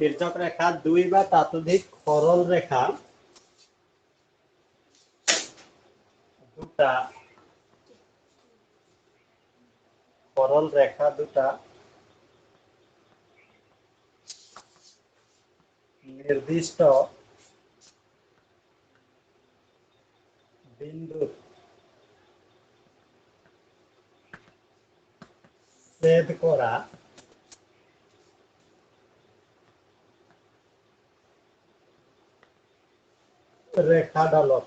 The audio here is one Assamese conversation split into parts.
তির্যক রেখা দুই বা ততোধিক সরল রেখা দুটা निर्दिष्ट बिंदु छेद करा रेखा डालक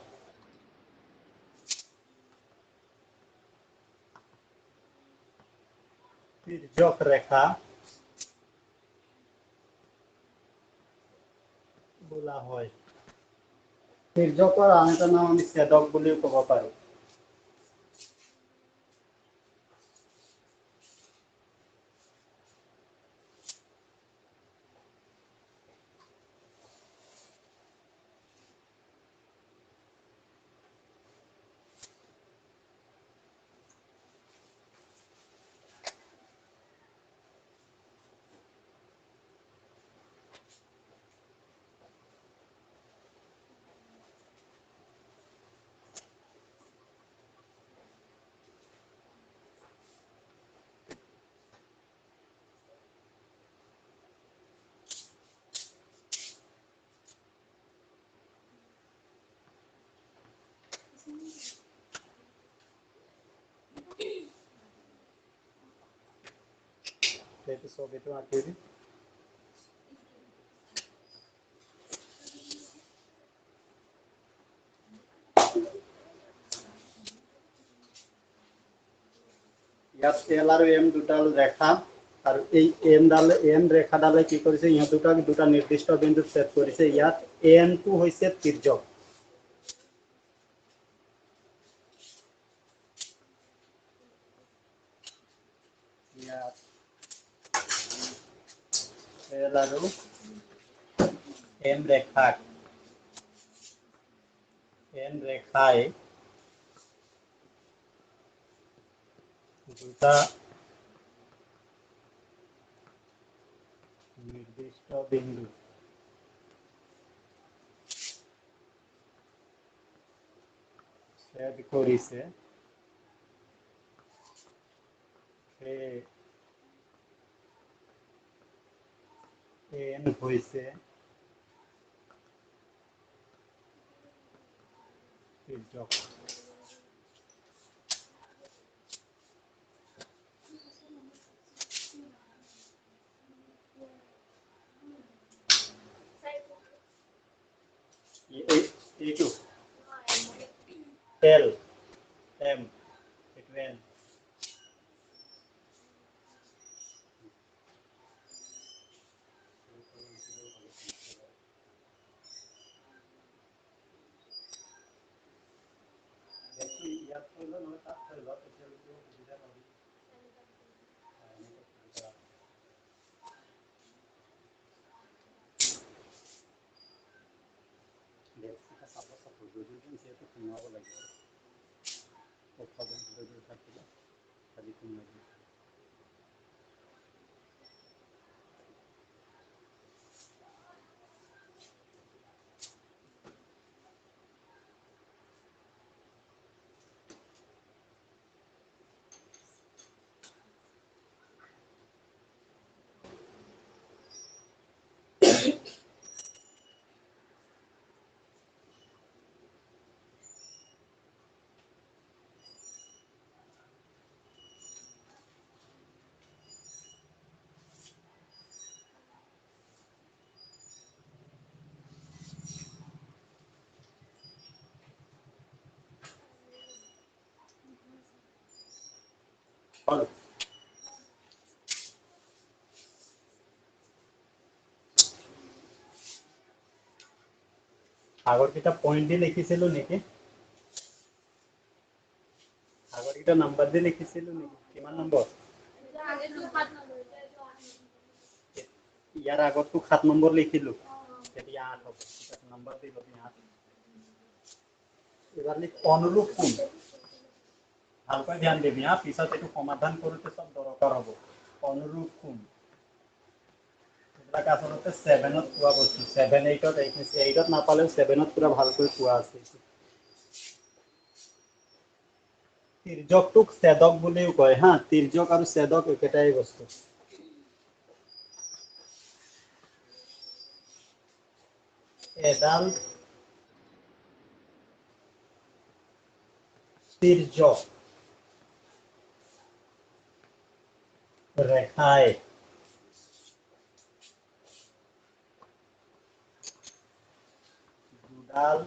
तिर्यक रेखा बोला হয়। तिर्यकर आन एटा नाम आमि छेदक बुलिও कब पारो। itu sob itu akhiri ইয়াত এল আর এম দুটা রেখা আর এই এন রেখা ডালে কি করেছে ইহা দুটা নির্দিষ্ট বিন্দু ছেদ করেছে। ইয়াত এন টু হইছে তির্যক। ইয়াত এল আর এম রেখায় দুটা निर्दिष्ट बिंदु छेद करिছে एन হইছে তির্যক। এইটো এল এম এইটো এন ইয়াত হলো নহয় তাত হলো তেতিয়ালৈকে সুবিধা পাবি। এটা সাপোজ যদি যেহেতু কমাব লাগিব উৎপাদন যদি থাকিলে খালি কমাই দিব। হলো আগৰ কিটা পইণ্ট দি লিখিছিলো নেকি? আগৰ কিটা নাম্বাৰ দি লিখিছিলো নেকি? কিমান নম্বৰ? ইয়াৰ আগতটো 7 নম্বৰ লিখিলো। এতিয়া 8 হ'ব। নাম্বাৰ দি লবি 8। এবাৰ লিখ অনুৰূপ কোণ। ভালকৈ ধ্যান দিবি হা, পিছত এইটো সমাধান কৰোঁতে সব দৰকাৰ হ'ব। অনুৰূপ কোণ आसलते 7 পোৱা বস্তু 7 8 8 নাপালেও 7 পুৰা ভালকৈ পোৱা আছে তিৰ্যকটোক ছেদক বুলিও কয় হা তিৰ্যক আৰু ছেদক একেটাই বস্তু এডাল তির্যক রেখায় দুডাল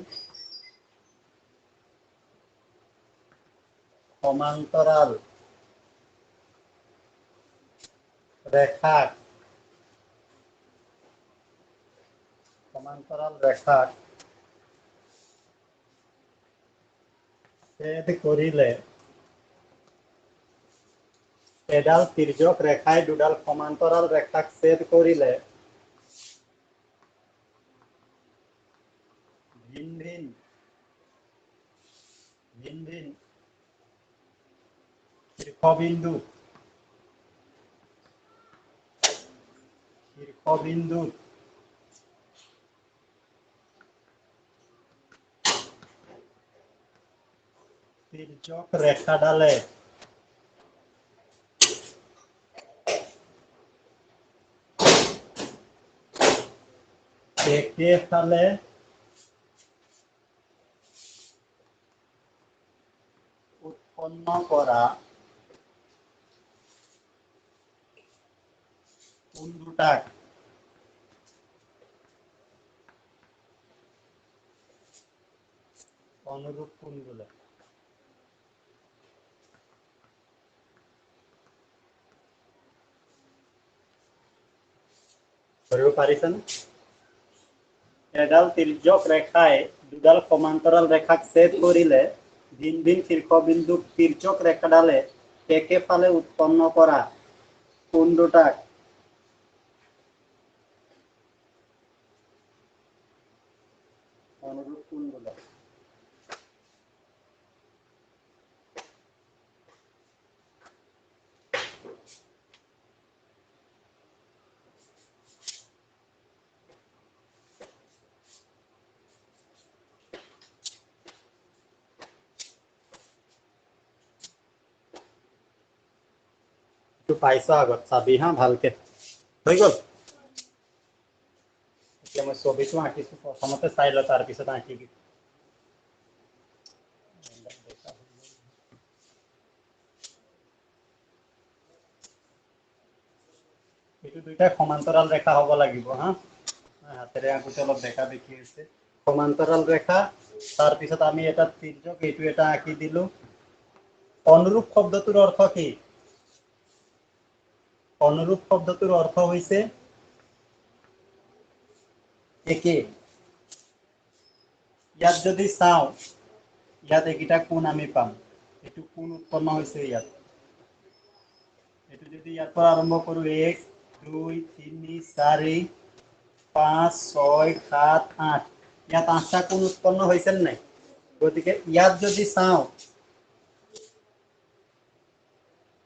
সমান্তরাল রেখাক ছেদ করিলে এডাল তির্যক রেখায় দুডাল সমান্তরাল রেখাক ছেদ করিলে ভিন ভিন শীর্ষবিন্দু তির্যক রেখাডালে একে ফালে উৎপন্ন করা কোণ দুটাক অনুরূপ কোণ বলে ধরিব পাৰিছানে এডাল তির্যক রেখায় দুডাল সমান্তরাল রেখাক ছেদ করিলে ভিন ভিন শীর্ষবিন্দু তির্যক রেখাডালে একে ফালে উৎপন্ন করা কোণ দুটাক অনুরূপ কোণ বলে তো পাইছ আগত চাবি হা ভালকে হৈ গল এতিয়া মই ছবিটো আঁকিছো প্ৰথমতে চাই ল তাৰ পিছত আঁকিবি এইটো দুইটা সমান্তৰাল ৰেখা হব লাগিব হা হাতেৰে আঁকুতে অলপ দেখা দেখি আছে সমান্তৰাল ৰেখা তাৰ পিছত আমি এটা তিৰ্যক এইটো এটা আঁকি দিলো অনুৰূপ শব্দটোৰ অৰ্থ কি অনুৰূপ শব্দটোৰ অর্থ হৈছে একে ইয়াত যদি চাও ইয়াত একিটা কোণ আমি পাম এটো কোণ উৎপন্ন হৈছে ইয়াত এটো যদি ইয়াৰ পৰা আৰম্ভ কৰো 1 2 3 4 5 6 7 8 ইয়াত 8টা কোণ উৎপন্ন হৈছে নাই গতিকে ইয়াত যদি চাও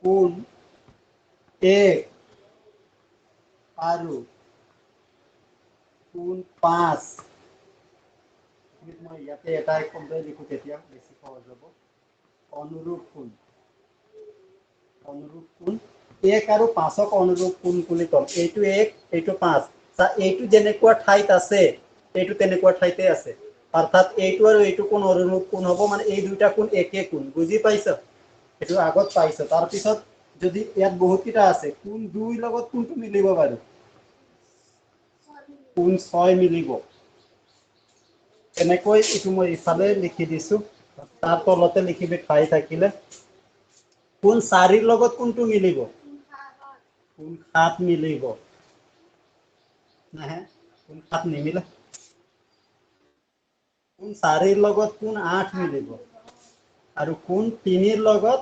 কোণ এ আৰু কোণ 5 মই ইয়াতে এটা শব্দ লিখো তেতিয়া বেছি সহজ হ'ব অনুরূপ কোণ 1 আৰু 5ক অনুৰূপ কোণ বুলি কম এইটো 1 এইটো 5 তা এইটো যেনেকুৱা ঠাইত আছে এইটো তেনেকুৱা ঠাইতে আছে অৰ্থাৎ এইটো আৰু এইটো কোণ অনুরূপ কোণ হ'ব মানে এই দুইটা কোণ একে কোণ বুজি পাইছ এইটো আগত পাইছ তাৰ পিছত যদি ইয়াত বহুত কিটা আছে কোণ 2 লগত কোণটো মিলিব বাৰু কোণ 6 মিলিব এনেকৈ এইটো মই ইফালে লিখি দিছো তাৰ তলতে লিখিবি ঠাই থাকিলে কোণ 4 লগত কোণটো মিলিব কোণ 7 মিলিব নাহে কোণ 7 নিমিলে কোণ 4 লগত কোণ 8 মিলিব আৰু কোণ 3 লগত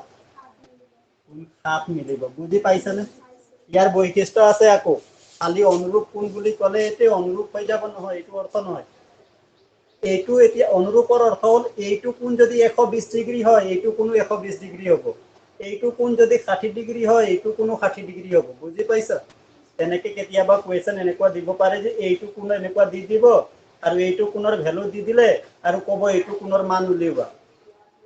কোণ 7 মিলিব বুজি পাইছানে ইয়াৰ বৈশিষ্ট্য আছে আকৌ খালি অনুৰূপ কোণ বুলি ক'লে এতে অনুৰূপ হৈ যাব নহয় এইটো অৰ্থ নহয় এইটো এতিয়া অনুৰূপৰ অৰ্থ হ'ল এইটো কোণ যদি 120 ডিগ্ৰী হয় এইটো কোণো 120 ডিগ্ৰী হ'ব এইটো কোণ যদি 60 ডিগ্ৰী হয় এইটো কোণো 60 ডিগ্ৰী হ'ব বুজি পাইছা তেনেকে কেতিয়াবা কুৱেশ্যন এনেকুৱা দিব পাৰে যে এইটো কোণ এনেকুৱা দি দিব আৰু এইটো কোণৰ ভ্যালু দি দিলে আৰু ক'ব এইটো কোণৰ মান উলিওৱা।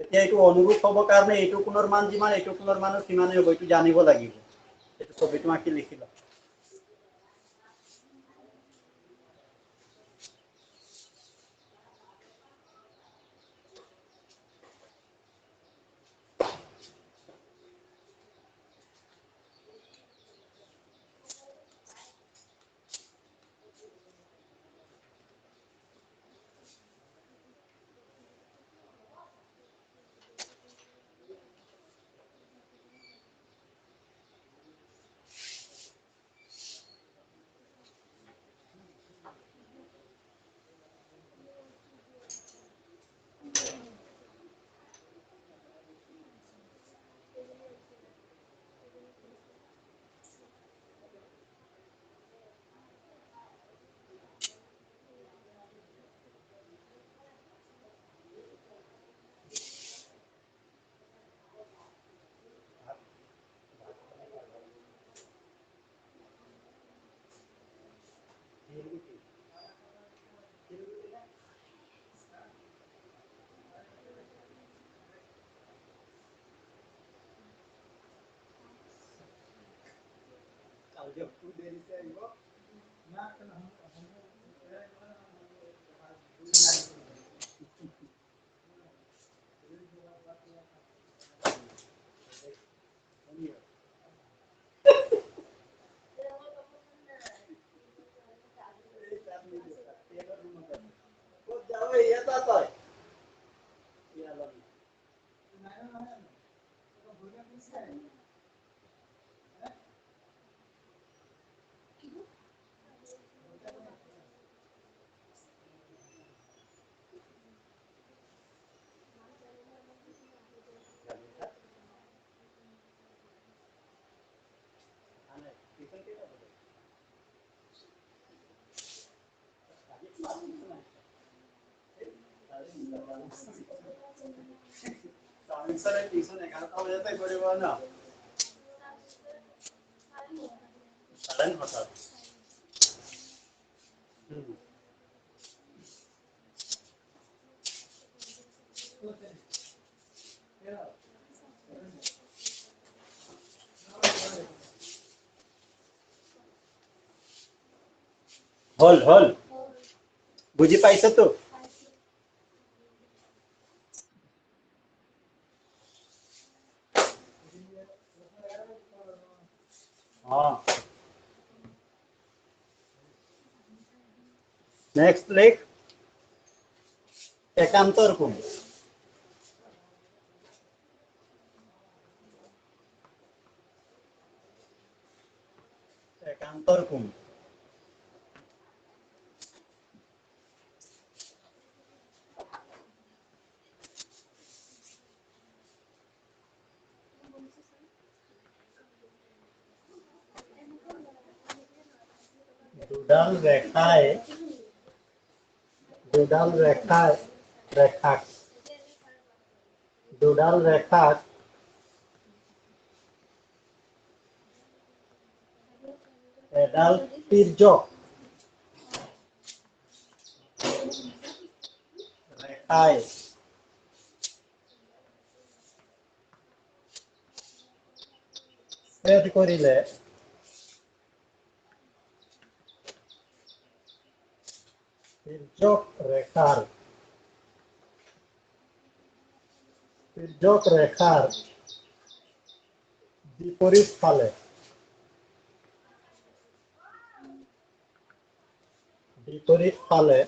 এতিয়া এইটো অনুৰূপ হ'ব কাৰণে এইটো কোণৰ মান যিমান এইটো কোণৰ মানো সিমানেই হ'ব, এইটো জানিব লাগিব। এইটো ছবিটো আঁকি লিখি লওক। টিউশন 11টা বাজাতে কৰিব ন? সাড়ে 9টা। হল হল বুঝি পাইছো তো? নেক্সট লেখ একান্তৰ কোণ। একান্তৰ কোণ। দুডাল ৰেখাই দুডাল ৰেখাক এডাল তিৰ্যক ৰেখাই ছেদ কৰিলে তিৰ্যক ৰেখাৰ বিপৰীত ফালে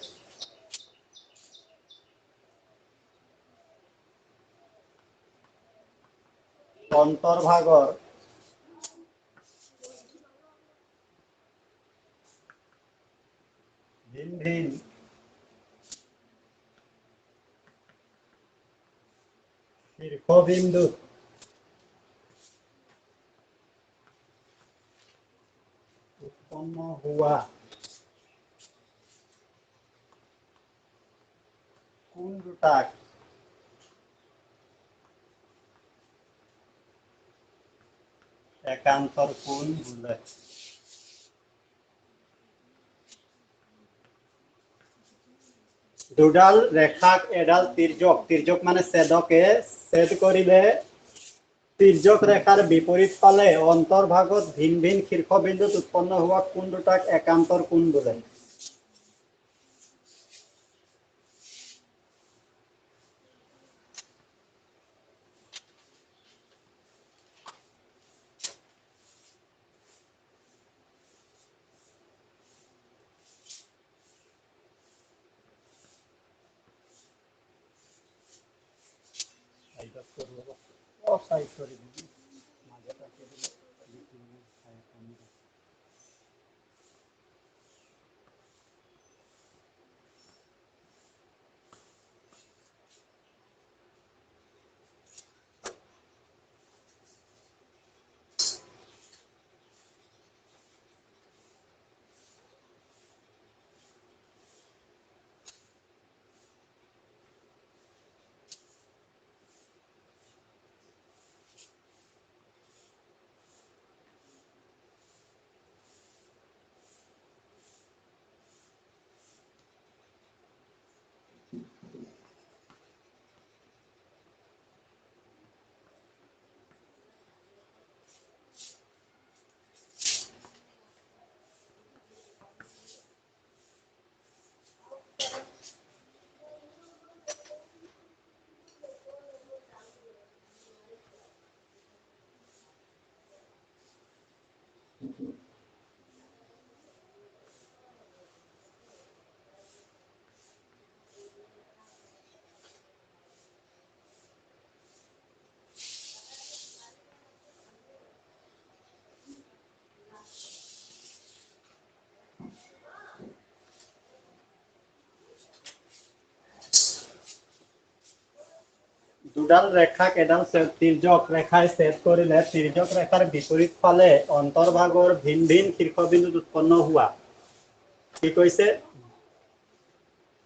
অন্তৰ্ভাগৰ ভিন ভিন শীৰ্ষবিন্দুত উৎপন্ন হোৱা কোণ দুটাক একান্তৰ কোণ বোলে। দুডাল ৰেখাক এডাল তিৰ্যক মানে ছেদকে ছেদ কৰিলে তিৰ্যক ৰেখাৰ বিপৰীত ফালে অন্তৰ্ভাগত ভিন ভিন শীৰ্ষবিন্দুত উৎপন্ন হোৱা কোণ দুটাক একান্তৰ কোণ বোলে। দুডাল ৰেখাক এডাল তিৰ্যক ৰেখাই ছেদ কৰিলে তিৰ্যক ৰেখাৰ বিপৰীত ফালে অন্তৰ্ভাগৰ ভিন ভিন শীৰ্ষবিন্দুত উৎপন্ন হোৱা কি কৈছে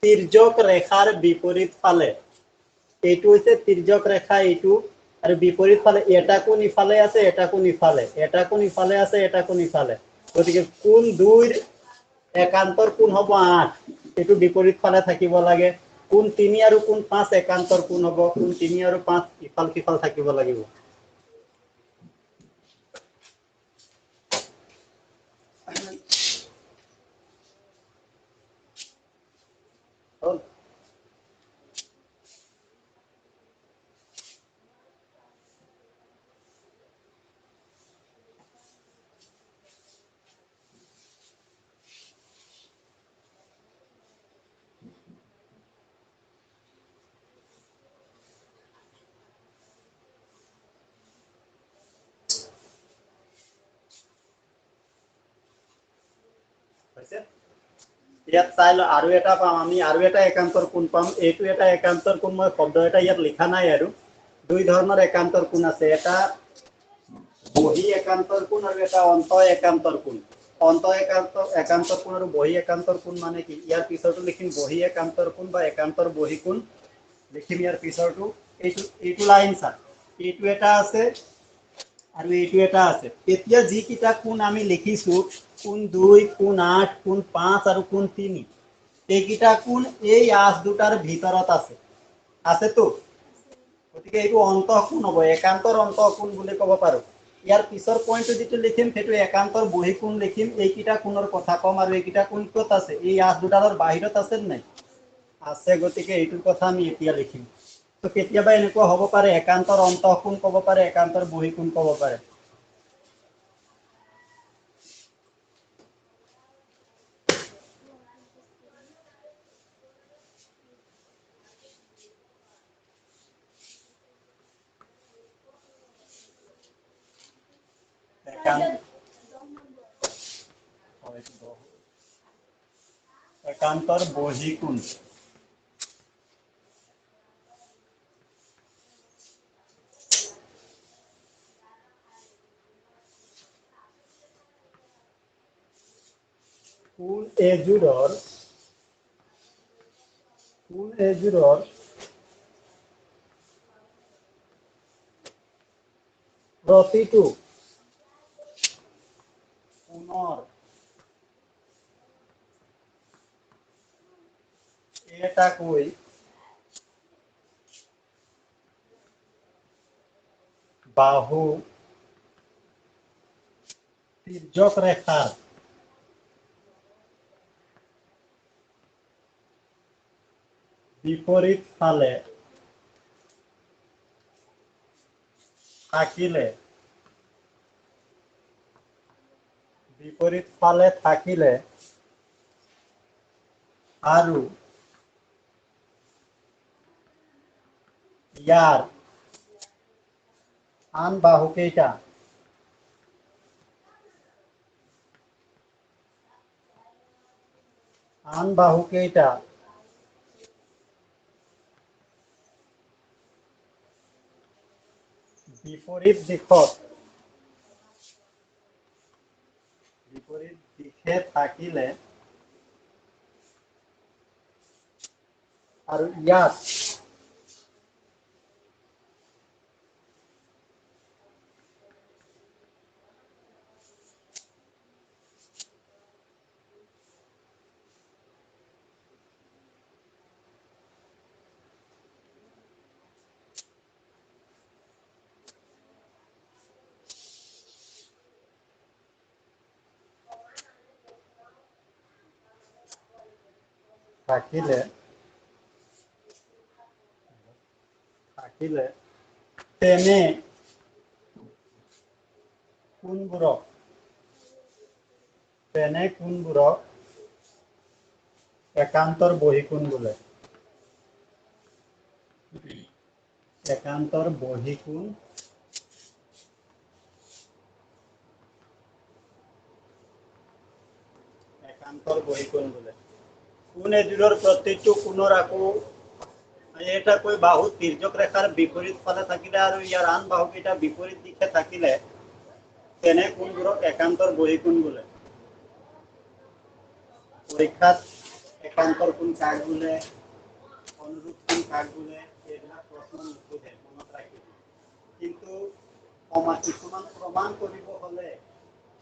তিৰ্যক ৰেখাৰ বিপৰীত ফালে এইটো হৈছে তিৰ্যক ৰেখা এইটো আৰু বিপৰীত ফালে এটা কোণ ইফালে আছে এটা কোণ ইফালে এটা কোণ ইফালে আছে এটা কোণ ইফালে গতিকে কোণ দুইৰ একান্তৰ কোণ হ'ব 8 এইটো বিপৰীত ফালে থাকিব লাগে কোণ 3 আৰু কোণ 5 একান্তৰ কোণ হ'ব কোণ 3 আৰু 5 ইফাল সিফাল থাকিব লাগিব ইয়াত চাই ল আৰু এটা পাম আমি আৰু এটা একান্তৰ কোণ পাম এইটো এটা একান্তৰ কোণ মই শব্দ এটা ইয়াত লিখা নাই আৰু দুই ধৰণৰ একান্তৰ কোণ আছে এটা বহি একান্তৰ কোণ আৰু এটা অন্ত একান্তৰ কোণ অন্ত একান্তৰ কোণ আৰু বহি একান্তৰ কোণ মানে কি ইয়াৰ পিছৰটো লিখিম বহি একান্তৰ কোণ বা একান্তৰ বহি কোণ লিখিম ইয়াৰ পিছৰটো এইটো লাইন চা এইটো এটা আছে আৰু এইটো এটা আছে এতিয়া যি কিটা কোণ আমি লিখিছো কোণ 2 কোণ 8 কোণ 5 আৰু কোণ 3 এইকিটা কোণ এই আঁচ দুটাৰ ভিতৰত আছে তো গতিকে এইটো অন্তঃকোণ হ'ব একান্তৰ অন্তঃকোণ বুলি ক'ব পাৰো ইয়াৰ পিছৰ পইণ্টটো যেটো লিখিম সেইটো একান্তৰ বহি কোণ লিখিম এইকিটা কোণৰ কথা কম আৰু এইকিটা কোণ ক'ত আছে এই আঁচ দুটাৰ বাহিৰত আছে নাই আছে গতিকে এইটোৰ কথা আমি এতিয়া লিখিম তো কেতিয়াবা এনেকুৱা হ'ব পাৰে একান্তৰ অন্তঃকোণ ক'ব পাৰে একান্তৰ বহি কোণ ক'ব পাৰে একান্তৰ বহি কোণ কোণ এযোৰৰ প্ৰতিটো কোণৰ এটা কৈ বাহু তিৰ্যক ৰেখাৰ বিপৰীত ফালে থাকিলে আৰু ইয়াৰ আন বাহুকেইটা বিপৰীত দিশে থাকিলে আৰু ইয়াত থাকিলে তেনে কোনবোৰক একান্তৰ বহিকোণ বোলে। একান্তৰ বহিকোণ বোলে। কোণ এযোৰৰ প্ৰত্যেকটো কোণৰ আকৌ এটা কৈ বাহু তিৰ্যক ৰেখাৰ বিপৰীত ফালে থাকিলে আৰু ইয়াৰ আন বাহুকেইটা বিপৰীত দিশে থাকিলে তেনে কোণবোৰক একান্তৰ বহিকোণ বোলে। পৰীক্ষাত একান্তৰ কোণ কাক বোলে, অনুৰূপ কোণ কাক বোলে, এইবিলাক প্ৰশ্ন নুসুধে, মনত ৰাখিব। কিন্তু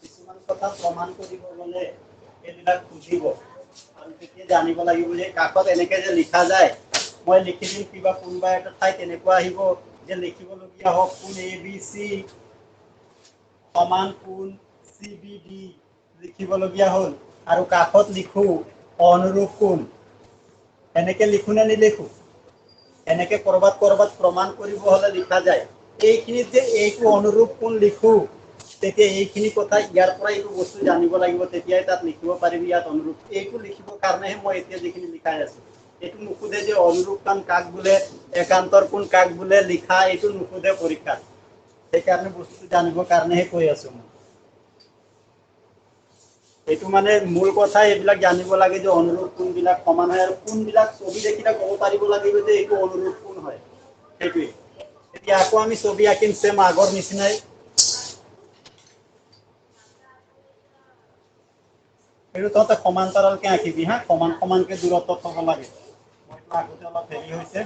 কিছুমান কথা প্ৰমাণ কৰিব গ'লে এইবিলাক সুধিব আৰু তেতিয়া জানিব লাগিব যে কাকত এনেকে যে লিখা যায়, মই লিখি দিম কিবা কোনোবা এটা ঠাইত তেনেকুৱা আহিব যে লিখিবলগীয়া হওক কোণ ABC সমান কোণ CBD লিখিবলগীয়া হ'ল আৰু কাষত লিখো অনুৰূপ কোণ, এনেকে লিখো নে নিলিখো? এনেকে কৰবাত প্ৰমাণ কৰিব হলে লিখা যায়। এইখিনিত যে এইটো অনুৰূপ কোণ লিখো, তেতিয়া এইখিনি কথা ইয়াৰ পৰা এইটো বস্তু জানিব লাগিব, তেতিয়াই তাত লিখিব পাৰিবি ইয়াত অনুৰূপ। এইটো লিখিবৰ কাৰণেহে মই এতিয়া যিখিনি লিখাই আছো। এইটো নুসুধে যে অনুৰূপ কোণ কাক বোলে, একান্তৰ কোণ কাক বোলে, লিখা এইটো নুসুধে পৰীক্ষাত। সেইকাৰণে বস্তুটো জানিবৰ কাৰণেহে কৈ আছো মই। এইটো মানে মূল কথা, এইবিলাক জানিব লাগে যে অনুৰূপ কোণবিলাক সমান হয় আৰু কোণবিলাক ছবি দেখিলে ক'ব পাৰিব লাগিব যে এইটো অনুৰূপ কোণ হয়। সেইটোৱে। এতিয়া আকৌ আমি ছবি আঁকিম চেম আগৰ নিচিনাই। এইটো তহঁতে সমান্তৰালকে আঁকিবি হা, সমানকে দূৰত্বত থব লাগে। মইতো আগতে অলপ হেৰি হৈছে।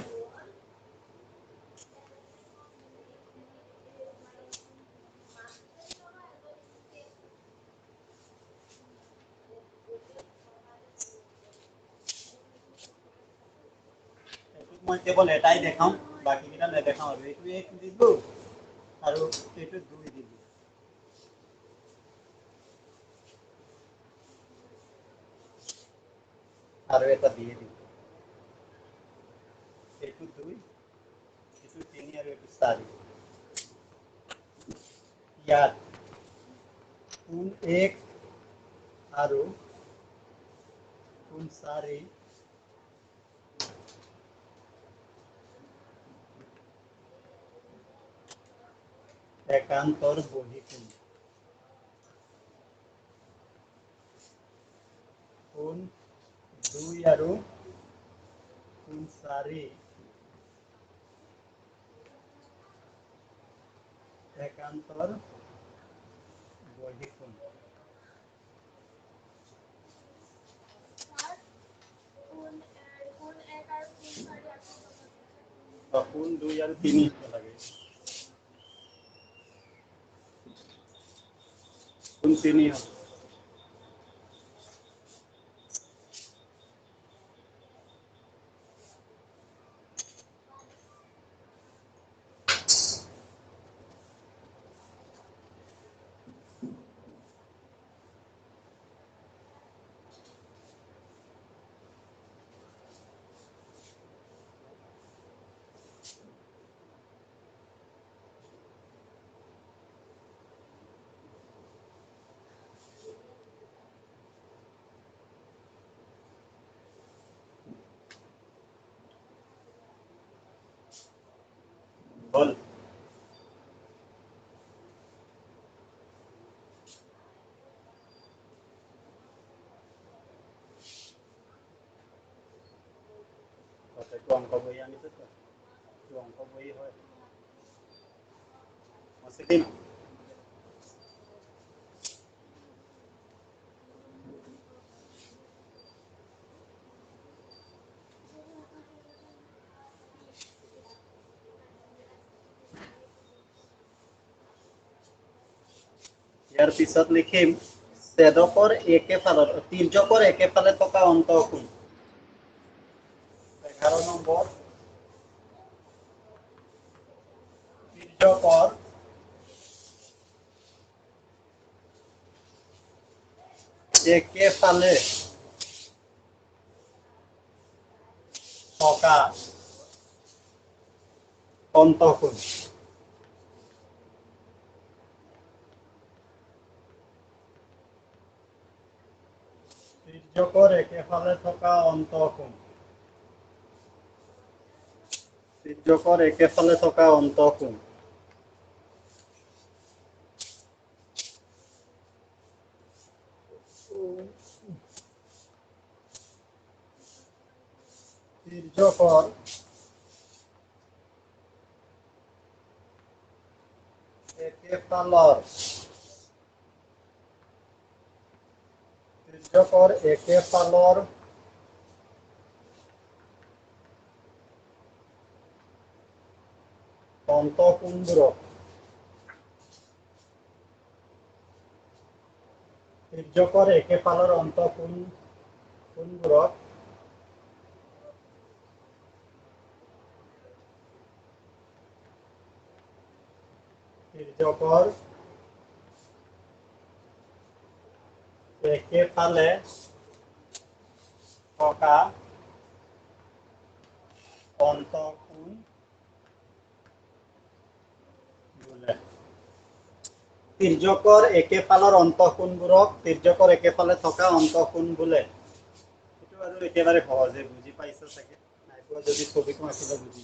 মই কেৱল এটাই দেখাও, বাকী কেইটা নেদেখাও আৰু এইটো 1 দিলো আৰু এইটো 2 দিলো। আৰু এটা দিয়ে দিলো। এইটো 2, এইটো 3 আৰু এইটো 4। ইয়াত কোণ 1 আৰু কোণ 4 একান্তৰ বহিকোণ। কোণ 2 আৰু কোণ 4 একান্তৰ বহিকোণ। কোণ 2 আৰু 3 লাগে। কোণ 3 হ'ব। এইটো অংক বহি আনিছে তো, এইটো অংক বহি হয় মুছলিম। ইয়াৰ পিছত লিখিম ছেদকৰ একেফালৰ তিৰ্যকৰ একেফালে থকা অন্তঃকোণ। 11 নম্বৰ তিৰ্যকৰ একেফালে থকা অন্তঃকোণ। তিৰ্যকৰ একেফালে থকা অন্তঃকোণ। তিৰ্যকৰ একেফালে থকা অন্তঃকোণ। তিৰ্যকৰ একেফালৰ তিৰ্যকৰ একেফালৰ অন্তঃকোণবোৰক তিৰ্যকৰ একেফালৰ অন্তঃকোণবোৰক তিৰ্যকৰ একেফালে থকা অন্তঃকোণ বোলে। তিৰ্যকৰ একেফালৰ অন্তঃকোণবোৰক তিৰ্যকৰ একেফালে থকা অন্তঃকোণ বোলে। এইটো আৰু একেবাৰে সহজে বুজি পাইছা চাগে, নাইবা যদি ছবিখন আঁকিলে বুজি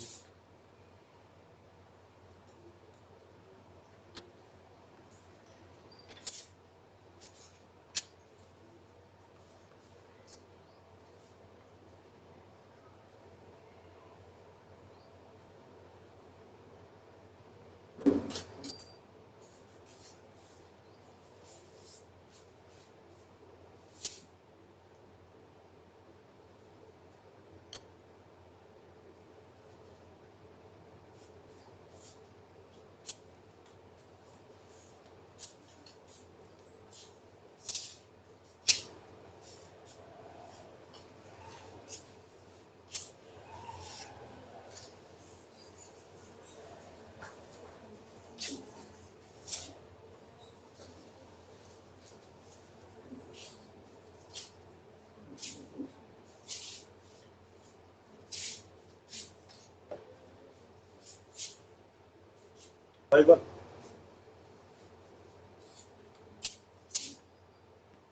হৈ গ'ল।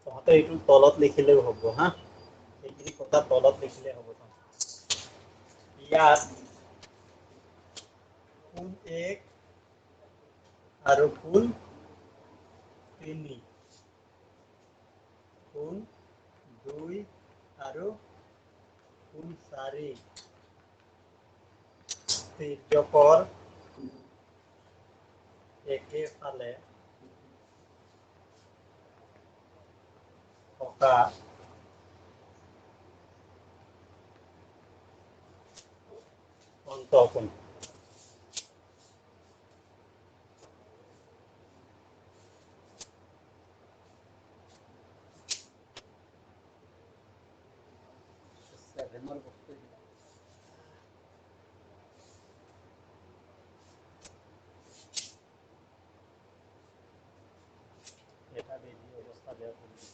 তহঁতে এইটো তলত লিখিলেও হ'ব হা, এইখিনি কথা তলত লিখিলে হ'ব। ইয়াত কোণ 1 আৰু কোণ 3, কোণ 2 আৰু কোণ 4 তিৰ্যকৰ একেফালে থকা অন্তঃকোণ। এটা বেজি অৱস্থা বেয়া কৰি দিছে।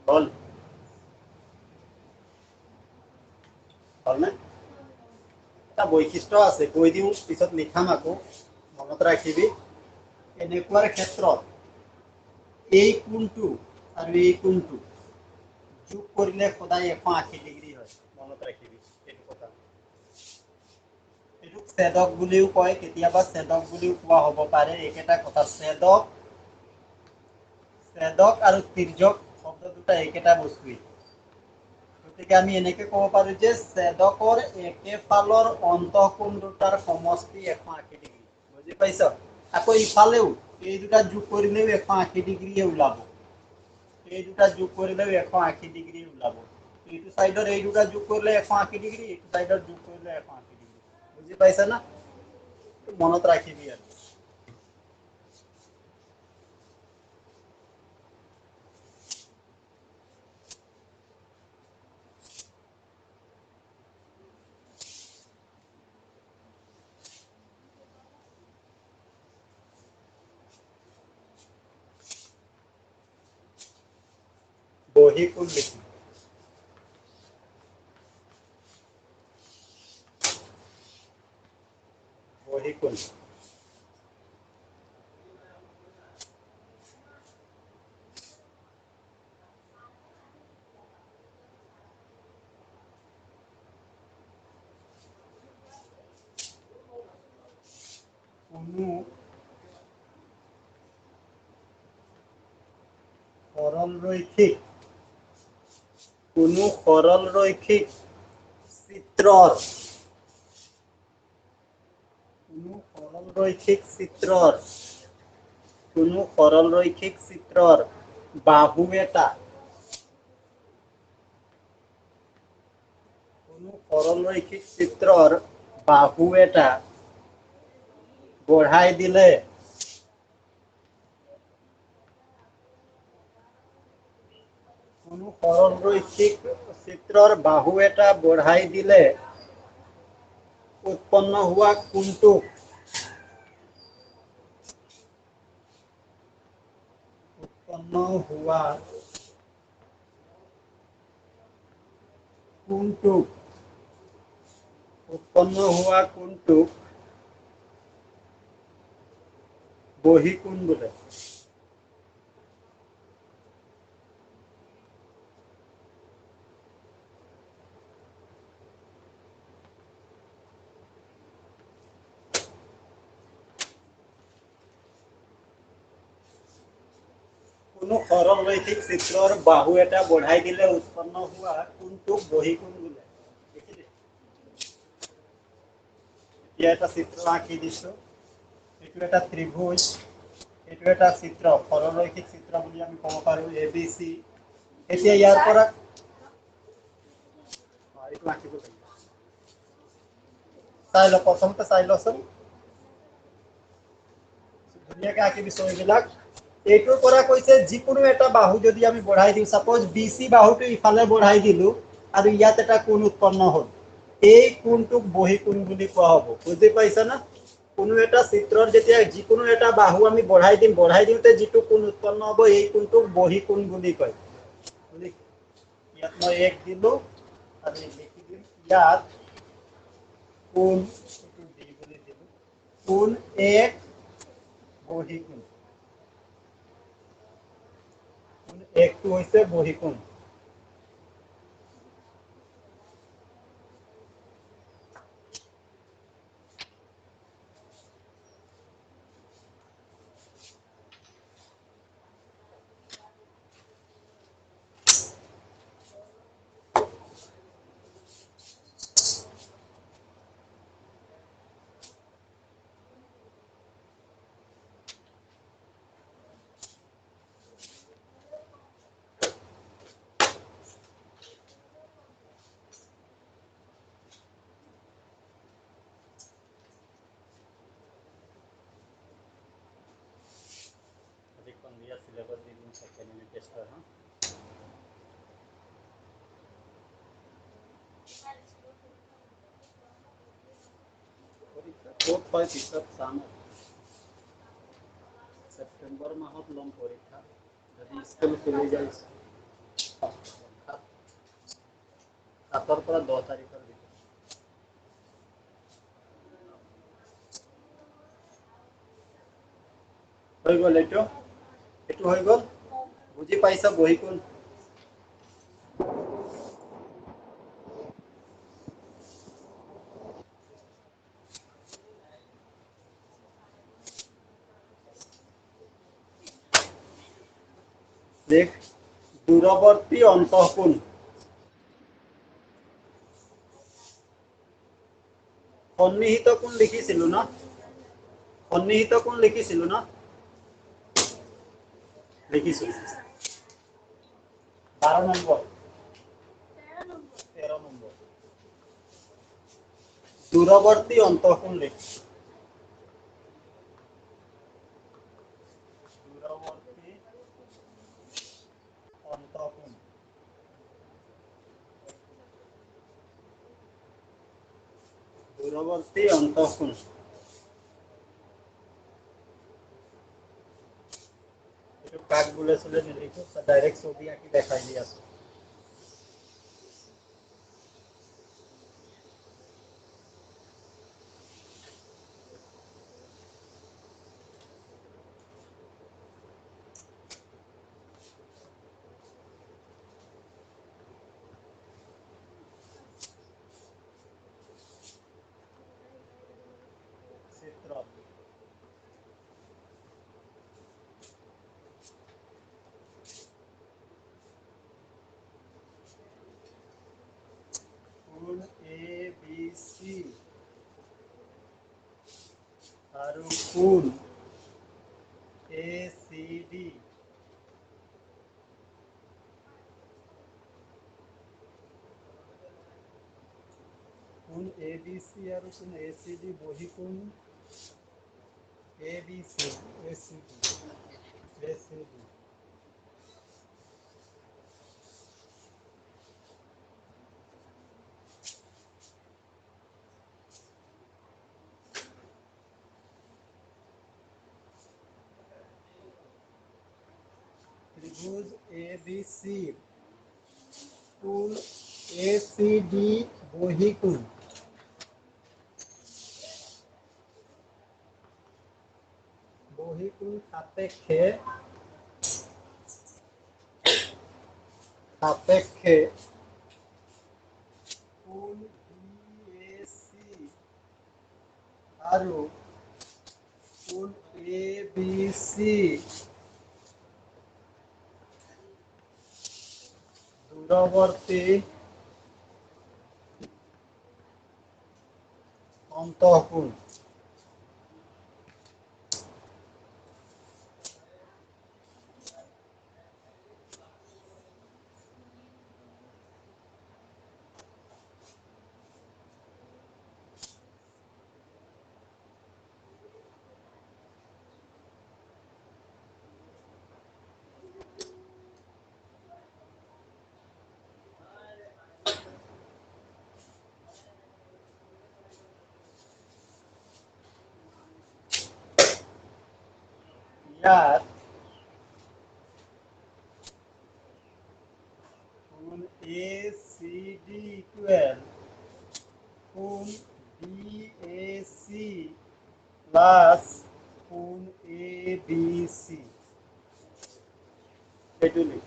হ'ল হ'লনে? এটা বৈশিষ্ট্য আছে, কৈ দিওঁ পিছত লিখাম আকৌ, মনত ৰাখিবি। এনেকুৱাৰ ক্ষেত্ৰত এই কোণটো আৰু এই কোণটো যোগ কৰিলে সদায় 180 ডিগ্ৰী হয়, মনত ৰাখিবি এইটো কথা। এইটোক ছেদক বুলিও কয়, কেতিয়াবা ছেদক বুলিও কোৱা হ'ব পাৰে, একেটা কথা। ছেদক আৰু তিৰ্যক শব্দ দুটা একেটা বস্তুৱেই। গতিকে আমি এনেকে ক'ব পাৰো যে ছেদকৰ একেফালৰ অন্তঃকোণ দুটাৰ সমষ্টি 180 ডিগ্ৰী। বুজি পাইছ? আকৌ ইফালেও এই দুটা যোগ কৰিলেও 180 ডিগ্ৰীয়ে ওলাব। এই দুটা যোগ কৰিলেও 180 ডিগ্ৰী ওলাব। এইটো সাইডৰ এই দুটা যোগ কৰিলে 180 ডিগ্ৰী, এইটো সাইডৰ যোগ কৰিলে 180 ডিগ্ৰী। বুজি পাইছা না? মনত ৰাখিবি আৰু। বহি কোণ লিখি বহি কোণ কোনো সৰল ৰৈখিক চিত্ৰৰ কোনো সৰল ৰৈখিক চিত্ৰৰ বাহু এটা বঢ়াই দিলে কোনো সৰল ৰৈখিক চিত্ৰৰ বাহু এটা বঢ়াই দিলে উৎপন্ন হোৱা কোণটোক বহি কোণ বোলে। কোনো সৰল ৰৈখিক চিত্ৰৰ বাহু এটা বঢ়াই দিলে উৎপন্ন হোৱা কোণটোক বহি কোণ বোলে। এতিয়া এটা চিত্ৰ আঁকি দিছো, এইটো এটা ত্ৰিভুজ, এইটো এটা চিত্ৰ, সৰল ৰৈখিক চিত্ৰ বুলি আমি ক'ব পাৰো ABC। এতিয়া ইয়াৰ পৰা এইটো আঁকিব লাগিব, চাই ল, প্ৰথমতে চাই লচোন, ধুনীয়াকে আঁকিবি ছবিবিলাক। এইটোৰ পৰা কৈছে যিকোনো এটা বাহু যদি আমি বঢ়াই দিওঁ, সাপোজ BC বাহুটো ইফালে বঢ়াই দিলো আৰু ইয়াত এটা কোণ উৎপন্ন হ'ল, এই কোণটোক বহি কোণ বুলি কোৱা হ'ব। বুজি পাইছা না? কোনো এটা চিত্ৰৰ যেতিয়া যিকোনো এটা বাহু আমি বঢ়াই দিওঁতে যিটো কোণ উৎপন্ন হ'ব, এই কোণটোক বহি কোণ বুলি কয়। ইয়াত মই 1 দিলো আৰু লিখি দিম ইয়াত কোণ D বুলি দিলো, কোণ 1 বহি কোণ। কোণ 1 টো হৈছে বহি কোণ। ক'ত হয় পিছত চাম। ছেপ্টেম্বৰ মাহত ল'ম পৰীক্ষা, যদি স্কুল খুলি যায় 7 পৰা 10 তাৰিখৰ ভিতৰত। হৈ গ'ল এইটো হৈ গ'ল বুজি পাইছা বহি কোন দেখ দূৰৱৰ্তী অন্তঃকোণ সন্নিহিত কোণ লিখিছিলো ন সন্নিহিত কোণ লিখিছিলো ন লিখিছো 12 নম্বৰ 13 নম্বৰ দূৰৱৰ্তী অন্তঃকোণ লিখ দূৰৱৰ্তী অন্তঃকোণ দূৰৱৰ্তী অন্তঃকোণ এইটো কাক বুলাইছিলে নিলিখো ডাইৰেক্ট ছবি আঁকি দেখাই দি আছো চিত্ৰ কোণ এ বি সি আৰু কোণ এ চি ডি কোণ এ বি সি আৰু কোণ এ চি ডি বহি কোণ A B C A C D A C D ত্রিভুজ এ বি সি কোণ এ চি ডি বহি কোণ বহি কোণ সাপেক্ষে কোণ বি এ চি আৰু কোণ এ বি সি দূৰৱৰ্তী অন্তঃকোণ ইয়াত কোণ এ চি ডি ইকুৱেল কোণ বি এ চি প্লাছ কোণ এ বি সি সেইটো লিখ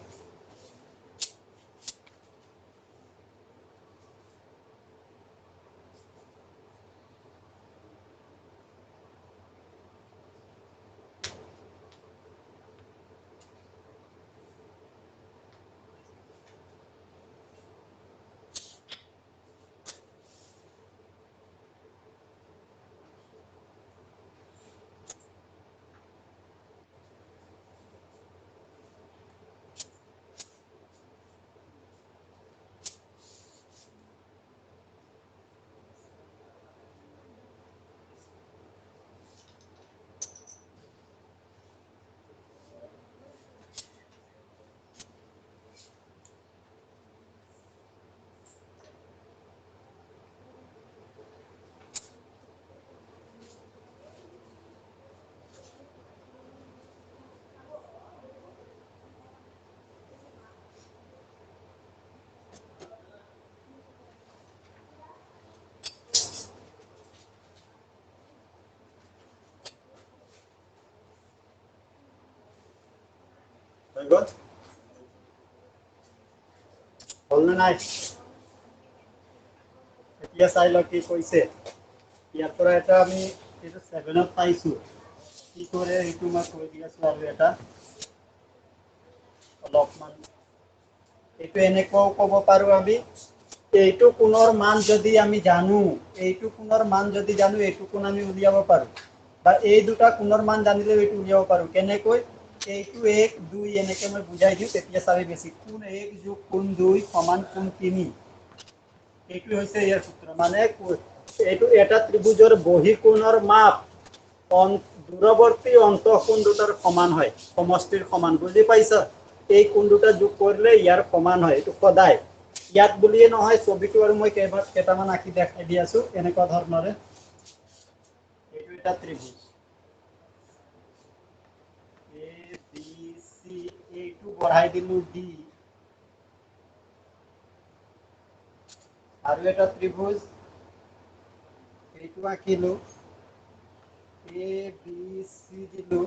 হৈ গ'ল হ'ল নে নাই এতিয়া চাই লওক কি কৈছে ইয়াৰ পৰা এটা আমি এইটো 7ত পাইছো কি কৰে এইটো মই কৈ দি আছো আৰু এটা অলপমান এইটো এনেকুৱাও ক'ব পাৰো আমি এইটো কোণৰ মান যদি আমি জানো এইটো কোণৰ মান যদি জানো এইটো কোণ আমি উলিয়াব পাৰো বা এই দুটা কোণৰ মান জানিলে এইটো উলিয়াব পাৰো কেনেকৈ এইটো 1 2 এনেকে মই বুজাই দিওঁ তেতিয়া চাবি বেছি কোণ 1 যোগ কোণ 2 সমান কোণ 3 এইটো হৈছে ইয়াৰ সূত্ৰ মানে এইটো এটা ত্ৰিভুজৰ বহিকোণৰ মাপ দূৰৱৰ্তী অন্তঃকোণ দুটাৰ সমান হয় সমষ্টিৰ সমান বুজি পাইছা এই কোণ দুটা যোগ কৰিলে ইয়াৰ সমান হয় এইটো সদায় ইয়াত বুলিয়ে নহয় ছবিটো আৰু মই কেইটামান আঁকি দেখাই দি আছো এনেকুৱা ধৰণৰে এইটো এটা ত্ৰিভুজ এ বি সি এইটো বঢ়াই দিলো ডি আৰু এটা ত্ৰিভুজ এইটো আঁকিলো এ বি সি দিলো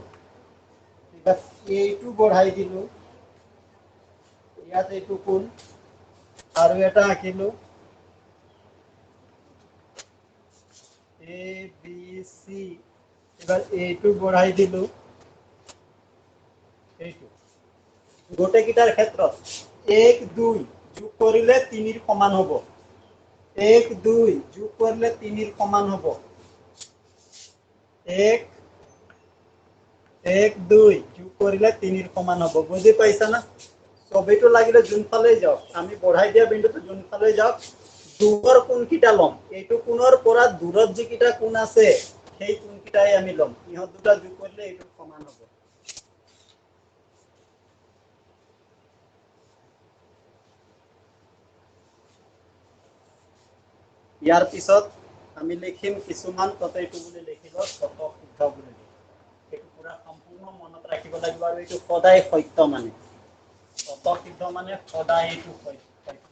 এবাৰ এইটো বঢ়াই দিলো ইয়াত এইটো কোণ আৰু এটা আঁকিলো এ বি সি এবাৰ এইটো বঢ়াই দিলো এইটো গোটেইকেইটাৰ ক্ষেত্ৰত 1 2 যোগ কৰিলে 3 সমান হ'ব 1 2 যোগ কৰিলে 3 সমান হ'ব 1 1 2 যোগ কৰিলে 3 সমান হ'ব বুজি পাইছা না ছবিটো লাগিলে যোনফালে যাওক আমি বঢ়াই দিয়া বিন্দুটো যোনফালে যাওক দূৰৰ কোণকেইটা ল'ম এইটো কোণৰ পৰা দূৰত যিকেইটা কোণ আছে সেই কোণকেইটাই আমি ল'ম ইহঁত দুটা যোগ কৰিলে এইটো সমান হ'ব ইয়াৰ পিছত আমি লিখিম কিছুমান ততে এইটো বুলি লিখিব স্বতঃসিদ্ধ বুলি এইটো পুৰা সম্পূৰ্ণ মনত ৰাখিব লাগিব আৰু এইটো সদায় সত্য মানে স্বতঃসিদ্ধ মানে সদায় এইটো সত্য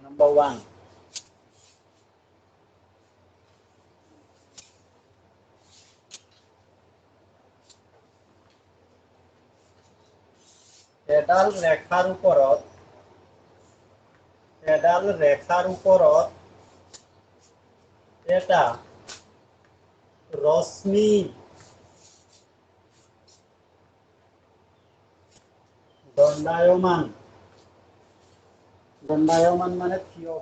নম্বৰ 1 এডাল ৰেখাৰ ওপৰত এটা ৰশ্মি দণ্ডায়মান মানে থিয়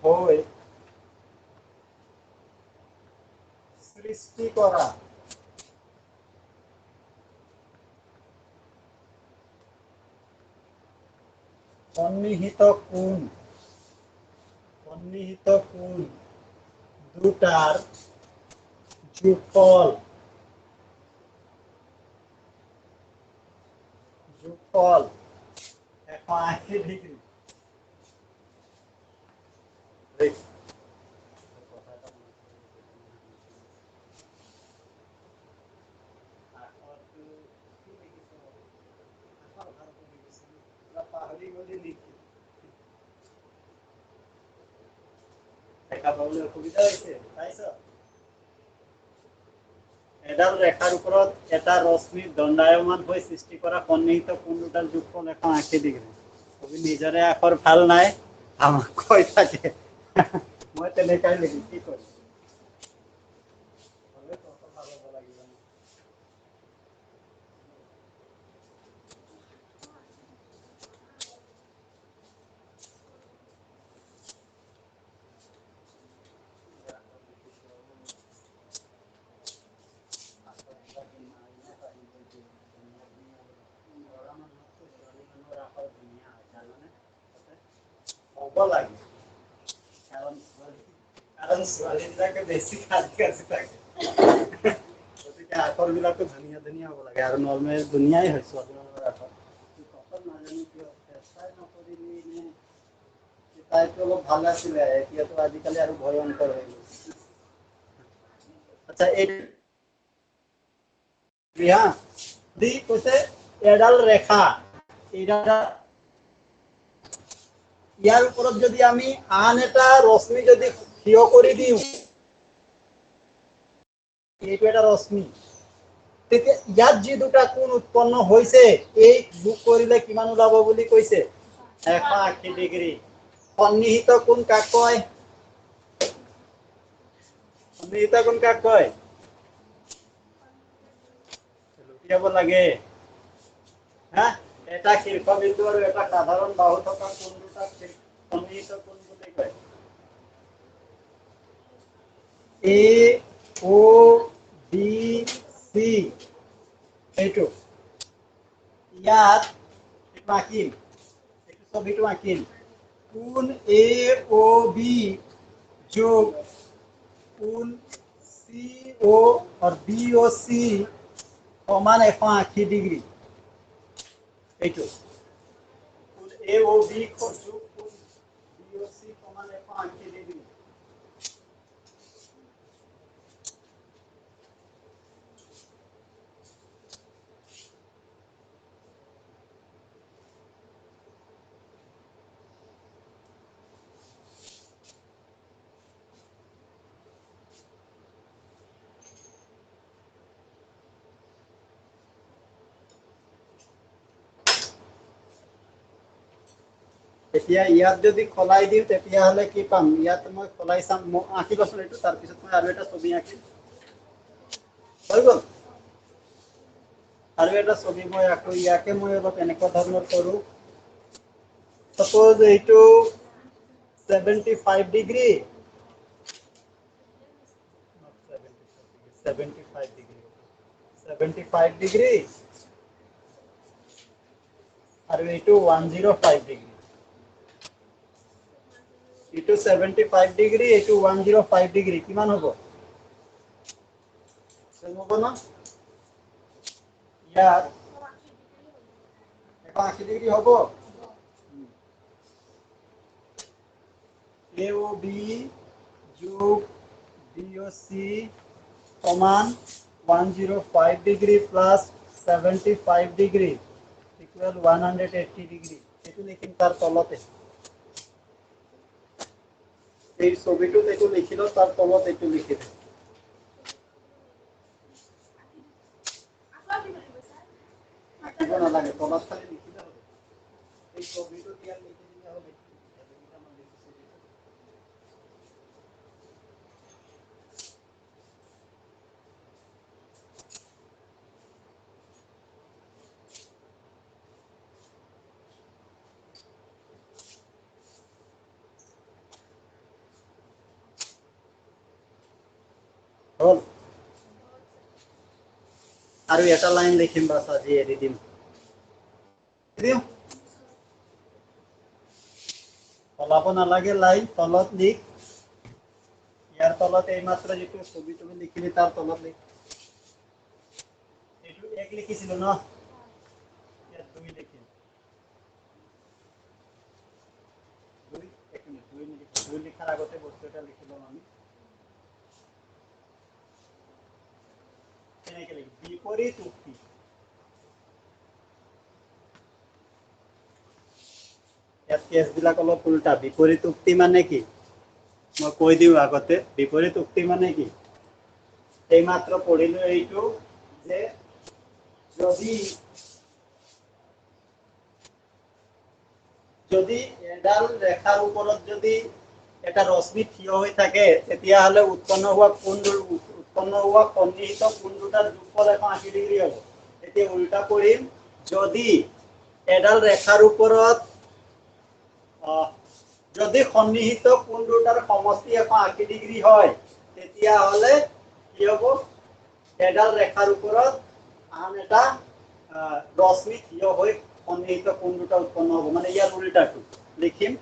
হৈ সৃষ্টি কৰা সন্নিহিত কোণ দুটাৰ যোগফল 180 ডিগ্ৰী পাহৰি গলি নেকি দেখা পাবলৈ অসুবিধা হৈছে পাইছ এডাল ৰেখাৰ ওপৰত এটা ৰশ্মি দণ্ডায়মান হৈ সৃষ্টি কৰা সন্নিহিত কোণ দুটাৰ যোগফল 180 ডিগ্ৰী তুমি নিজৰে আখৰ ভাল নাই আমাক কৈ থাকে মই তেনেকাই লিখি কি কৰিম হ'ব লাগে কাৰণ ছোৱালীবিলাকে বেছি খালি থাকে গতিকে আখৰবিলাকো ধুনীয়া ধুনীয়া হ'ব লাগে আৰু নৰ্মেল ধুনীয়াই হয় ছোৱালীবিলাকৰ আখৰ নাজানো কিয় চেষ্টাই নকৰিলি নে তাইতো অলপ ভাল আছিলে এতিয়াতো আজিকালি আৰু ভয়ংকৰ হৈ গৈছে আচ্ছা এই দি কৈছে এডাল ৰেখা ইয়াৰ ওপৰত যদি আমি আন এটা ৰশ্মি যদি থিয় কৰি দিওঁ এইটো এটা ৰশ্মি তেতিয়া ইয়াত যি দুটা কোণ উৎপন্ন হৈছে এই যোগ কৰিলে কিমান ওলাব বুলি কৈছে 180 ডিগ্ৰী সন্নিহিত কোণ কাক কয় সন্নিহিত কোণ কাক কয় লুটিয়াব লাগে হা এটা শীৰ্ষবিন্দু আৰু এটা সাধাৰণ বাহু থকা কোণ দুটাক সন্নিহিত কোণ বুলি কয় A O B C এইটো ইয়াত আঁকিম এইটো ছবিটো আঁকিম কোণ A O B যোগ কোণ C O और B O C সমান 180 ডিগ্ৰী এইটো কোণ A O B যোগ কোণ B O C সমান 180 ডিগ্ৰী এতিয়া ইয়াত যদি খলাই দিও তেতিয়া হলে কি পাম ইয়াত মই খলাই চাম আঁকিবচোন এইটো তাৰ পিছত মই আৰু এটা ছবি আঁকিম হৈ গল আৰু এটা ছবি মই আঁকো ইয়াকে মই অলপ এনেকুৱা ধৰণৰ কৰো suppose এইটো 75 ডিগ্ৰী 75 ডিগ্ৰী 75 ডিগ্ৰী আৰু এইটো 105 ডিগ্ৰী এইটো 75 ডিগ্ৰী এইটো 105 ডিগ্ৰী কিমান হ'ব হ'ব না ইয়াত 180 ডিগ্ৰী হ'ব AOB যোগ BOC সমান 105 degree plus 75 degree equal 180 degree এইটো লিখিম তাৰ তলতে এই ছবিটো এইটো লিখিলো তাৰ তলত এইটো লিখিম আঁকিব নালাগে তলত খালি লিখিলে হ'ব এই ছবিটো ইয়াত লিখি দিলে হ'ব হল আৰু এটা লাইন লিখিম বাস আজি এৰি দিম ফলাব নালাগে লাইন তলত লিখ ইয়াৰ তলত এই মাত্ৰ যেটো ছবি তুমি লিখিলি তাৰ তলত লিখ এইটো এক লিখিছিল ন ইয়াত দুই লিখিম দুই লিখাৰ আগতে বস্তু এটা লিখি লম আমি কেনেকৈ লিখিম বিপৰীত উক্তি ইয়াত কেছবিলাক অলপ উল্টা বিপৰীত উক্তি মানে কি মই কৈ দিও আগতে বিপৰীত উক্তি মানে কি এই মাত্ৰ পঢ়িলো এইটো যে যদি এডাল ৰেখাৰ ওপৰত যদি এটা ৰশ্মি থিয় হৈ থাকে তেতিয়া হলে উৎপন্ন হোৱা সন্নিহিত কোণ দুটাৰ যোগফল 180 ডিগ্ৰী হ'ব এতিয়া উল্টা কৰিম যদি এডাল ৰেখাৰ ওপৰত যদি সন্নিহিত কোণ দুটাৰ সমষ্টি 180 ডিগ্ৰী হয় তেতিয়া হলে কি হ'ব এডাল ৰেখাৰ ওপৰত আন এটা ৰশ্মি থিয় হৈ সন্নিহিত কোণ দুটা উৎপন্ন হ'ব মানে ইয়াৰ উল্টাটো লিখিম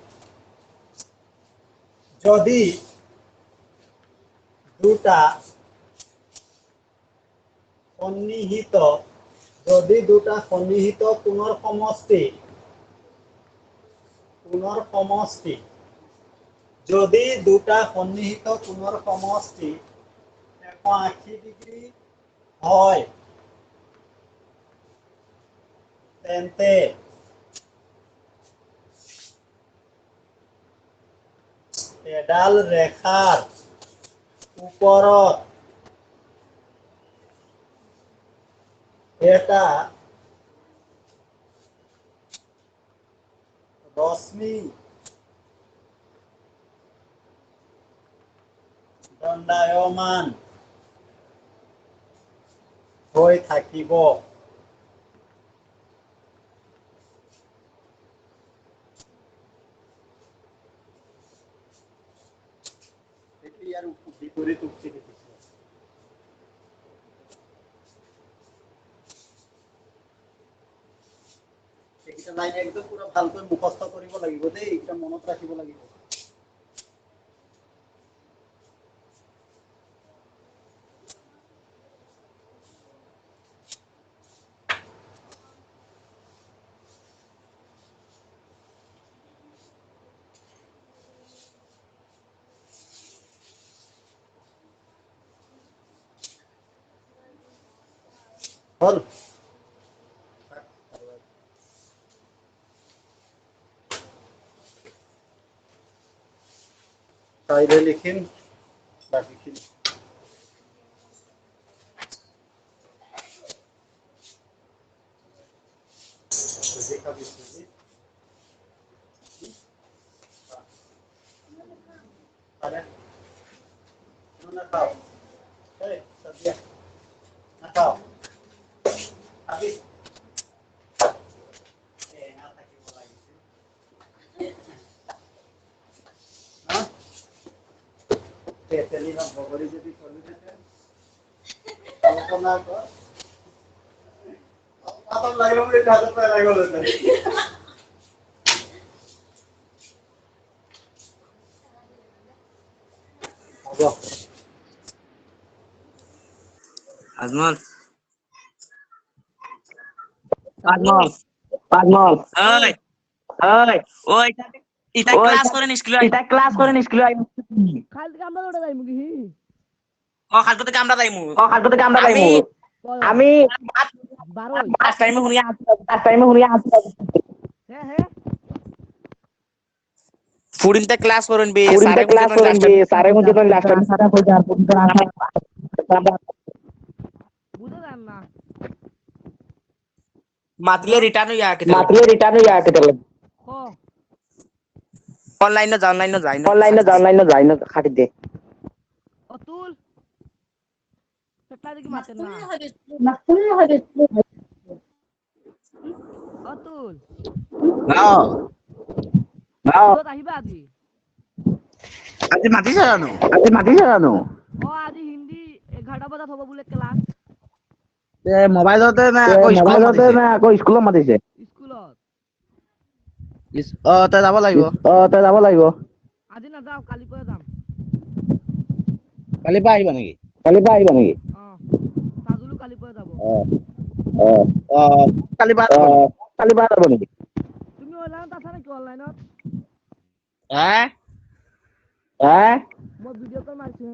যদি দুটা সন্নিহিত কোণৰ সমষ্টি যদি দুটা সন্নিহিত কোণৰ সমষ্টি 180 ডিগ্ৰী হয় তেন্তে এডাল ৰেখাৰ ওপৰত এটা ৰশ্মি দণ্ডায়মান হৈ থাকিব। ইয়াৰ বিপৰীত উক্তি লিখিছে। এইকেইটা লাইন একদম পুৰা ভালকৈ মুখস্থ কৰিব লাগিব দেই, এইকেইটা মনত ৰাখিব লাগিব। হল কাইলৈ লিখিম বাকীখিনি। সুজি খাবি সুজি। আরে নাখাও, এই সবজি নাখাও খাবি। না থাকিব লাগিছিল তেতেলি বা বগৰী যদি চলিহেঁতেন কল্পনা কৰ পাতত লাগিব বুলি হাতত পেলাই গ'লহেঁতেন। হ'ব আজমল আজমল আজমল ওই ওই ওই ইটা ক্লাস করে নিস্কুল ইটা ক্লাস করে নিস্কুল কালকে আমরা ওটা যাইমু কি ও কালকে থেকে আমরা যাইমু আমি 12 ফার্স্ট টাইমে হুনিয়া হ্যাঁ হ্যাঁ ফুডিনতে ক্লাস করেন বে পুরিনতে ক্লাস করেন বে সারে মুঝে তো লাস্ট টাইম সারা কই যার পুরিনতে বুঝে যান না মাতলে রিটার্ন হইয়া কে মাতলে রিটার্ন হইয়া কে তলে ক অনলাইনে যাও অনলাইনে যাই না খাটি দে অতুল সেটা দেখি মাতেন না অতুল নাও তো আহিবা আজি আজি মাতিছ জানো ও আজি হিন্দি 11টা বজাত হ'ব বুলে ক্লাস মোবাইলতে না মোবাইলতে না আকৌ স্কুলত মাতিছে স্কুলত তই যাব লাগিব তই যাব লাগিব আজি নাযাও কালি পৰা যাম কালি পৰা আহিবা নেকি অ সাজুলু কালি পৰা যাব কালি পৰা যাব নেকি তুমি অনলাইনত আছা নেকি অনলাইনত হ্যাঁ হ্যাঁ মই ভিডিঅ' কল মাৰিছো